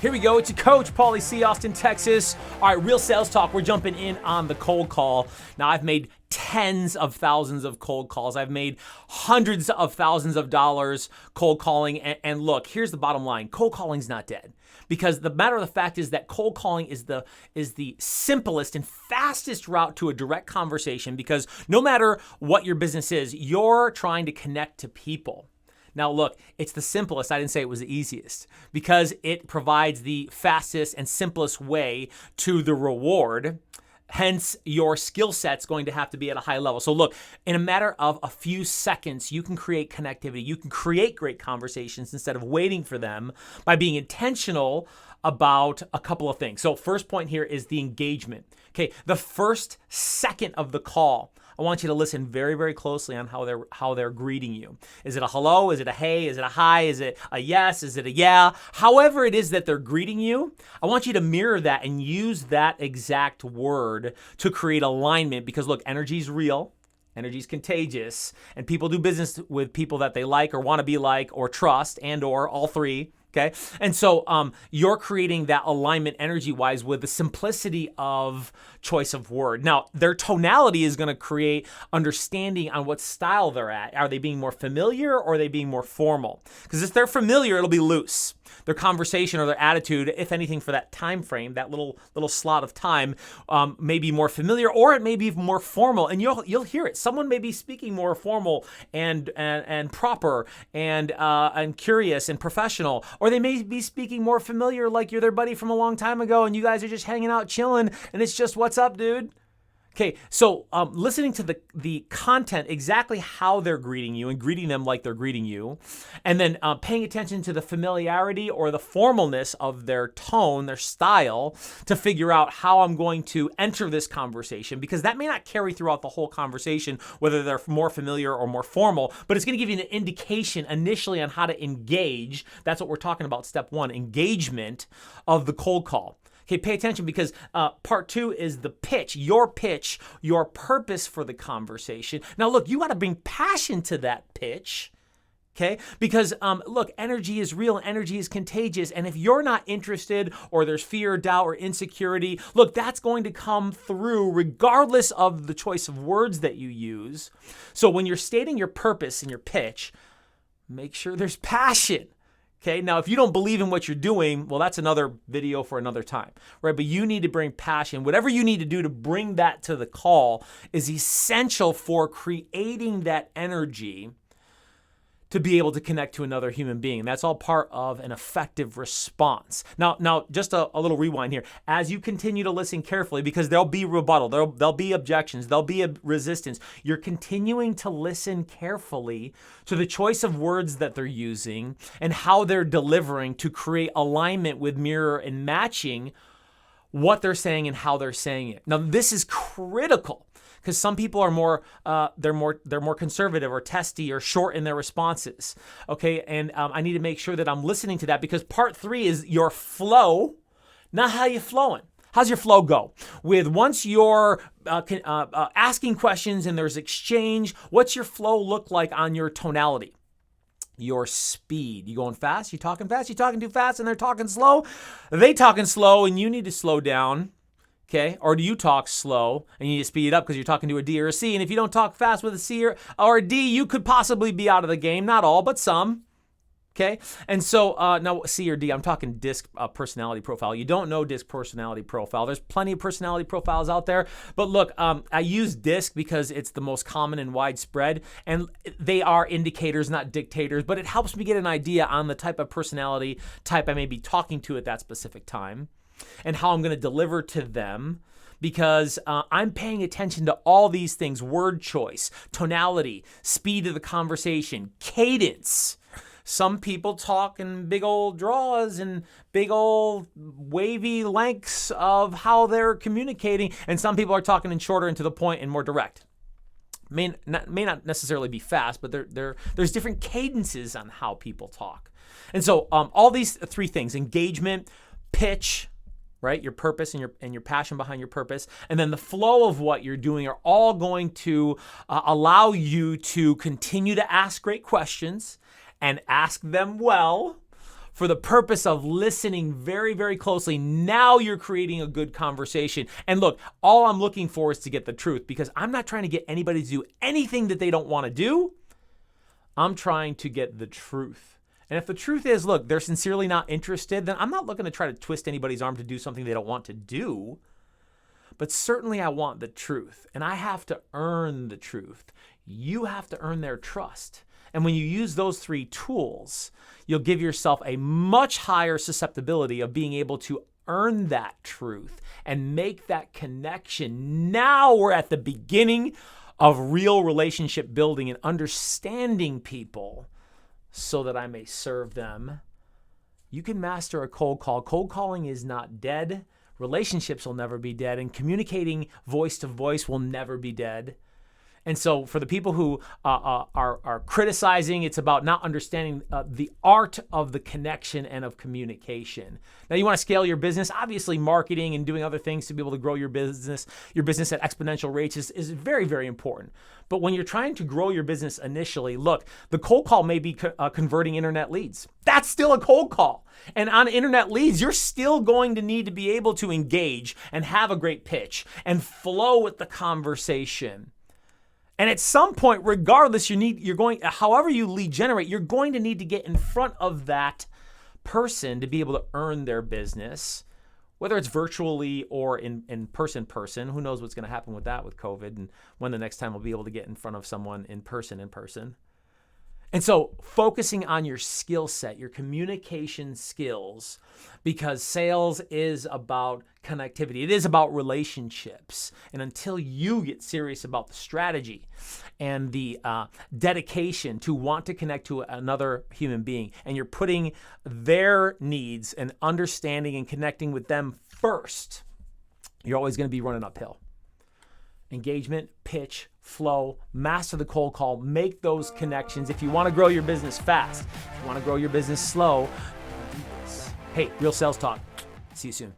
Here we go. It's your coach, Pauly C, Austin, Texas. All right, real sales talk. We're jumping in on the cold call. Now, I've made tens of thousands of cold calls. I've made hundreds of thousands of dollars cold calling. And look, here's the bottom line. Cold calling's not dead. Because the matter of the fact is that cold calling is the simplest and fastest route to a direct conversation, because no matter what your business is, you're trying to connect to people. Now, look, it's the simplest. I didn't say it was the easiest, because it provides the fastest and simplest way to the reward. Hence, your skill set's going to have to be at a high level. So look, in a matter of a few seconds, you can create connectivity. You can create great conversations instead of waiting for them by being intentional about a couple of things. So first point here is the engagement. Okay, the first second of the call, I want you to listen very, very closely on how they're greeting you. Is it a hello? Is it a hey? Is it a hi? Is it a yes? Is it a yeah? However it is that they're greeting you, I want you to mirror that and use that exact word to create alignment, because look, energy is real. Energy is contagious, and people do business with people that they like or want to be like or trust, and or all three. Okay. And so you're creating that alignment energy-wise with the simplicity of choice of word. Now, their tonality is going to create understanding on what style they're at. Are they being more familiar, or are they being more formal? Because if they're familiar, it'll be loose. Their conversation or their attitude, if anything, for that time frame, that little slot of time, may be more familiar, or it may be more formal. And you'll hear it. Someone may be speaking more formal and proper and curious and professional. Or they may be speaking more familiar, like you're their buddy from a long time ago and you guys are just hanging out chilling and it's just, what's up, dude? Okay, so listening to the content, exactly how they're greeting you and greeting them like they're greeting you, and then paying attention to the familiarity or the formalness of their tone, their style, to figure out how I'm going to enter this conversation, because that may not carry throughout the whole conversation, whether they're more familiar or more formal, but it's going to give you an indication initially on how to engage. That's what we're talking about, step one, engagement of the cold call. Okay, pay attention, because part two is the pitch, your purpose for the conversation. Now, look, you got to bring passion to that pitch, okay? Because, look, energy is real, energy is contagious, and if you're not interested, or there's fear, doubt, or insecurity, look, that's going to come through regardless of the choice of words that you use. So when you're stating your purpose in your pitch, make sure there's passion. Okay, now if you don't believe in what you're doing, well, that's another video for another time, right? But you need to bring passion. Whatever you need to do to bring that to the call is essential for creating that energy to be able to connect to another human being. And that's all part of an effective response. Now, just a little rewind here. As you continue to listen carefully, because there'll be rebuttal, there'll be objections, there'll be a resistance. You're continuing to listen carefully to the choice of words that they're using and how they're delivering to create alignment with mirror and matching what they're saying and how they're saying it. Now, this is critical, because some people are more conservative or testy or short in their responses. Okay, and I need to make sure that I'm listening to that, because part three is your flow, not how you flowing. How's your flow go? With once you're asking questions and there's exchange, what's your flow look like on your tonality? Your speed. You going fast? You talking fast? You talking too fast and they're talking slow? They talking slow and you need to slow down. Okay, or do you talk slow and you need to speed it up because you're talking to a D or a C? And if you don't talk fast with a C or a D, you could possibly be out of the game. Not all, but some. Okay, and so now C or D, I'm talking DISC personality profile. You don't know DISC personality profile. There's plenty of personality profiles out there. But look, I use DISC because it's the most common and widespread. And they are indicators, not dictators. But it helps me get an idea on the type of personality type I may be talking to at that specific time, and how I'm going to deliver to them, because I'm paying attention to all these things: word choice, tonality, speed of the conversation, cadence. Some people talk in big old draws and big old wavy lengths of how they're communicating, and some people are talking in shorter and to the point and more direct. May not necessarily be fast, but there's different cadences on how people talk. And so all these three things: engagement, pitch, right? Your purpose and your passion behind your purpose, and then the flow of what you're doing, are all going to allow you to continue to ask great questions and ask them well, for the purpose of listening very, very closely. Now you're creating a good conversation. And look, all I'm looking for is to get the truth, because I'm not trying to get anybody to do anything that they don't want to do. I'm trying to get the truth. And if the truth is, look, they're sincerely not interested, then I'm not looking to try to twist anybody's arm to do something they don't want to do. But certainly I want the truth, and I have to earn the truth. You have to earn their trust. And when you use those three tools, you'll give yourself a much higher susceptibility of being able to earn that truth and make that connection. Now we're at the beginning of real relationship building and understanding people so that I may serve them. You can master a cold call. Cold calling is not dead. Relationships will never be dead, and communicating voice to voice will never be dead. And so for the people who are criticizing, it's about not understanding the art of the connection and of communication. Now, you want to scale your business. Obviously, marketing and doing other things to be able to grow your business at exponential rates is very, very important. But when you're trying to grow your business initially, look, the cold call may be converting internet leads. That's still a cold call. And on internet leads, you're still going to need to be able to engage and have a great pitch and flow with the conversation. And at some point, regardless, however you lead generate, you're going to need to get in front of that person to be able to earn their business, whether it's virtually or in person. Who knows what's going to happen with that with COVID and when the next time we'll be able to get in front of someone in person. And so focusing on your skill set, your communication skills, because sales is about connectivity. It is about relationships. And until you get serious about the strategy and the dedication to want to connect to another human being, and you're putting their needs and understanding and connecting with them first, you're always going to be running uphill. Engagement, pitch, flow, master the cold call, make those connections. If you want to grow your business fast, if you want to grow your business slow, do this. Hey, Real Sales Talk. See you soon.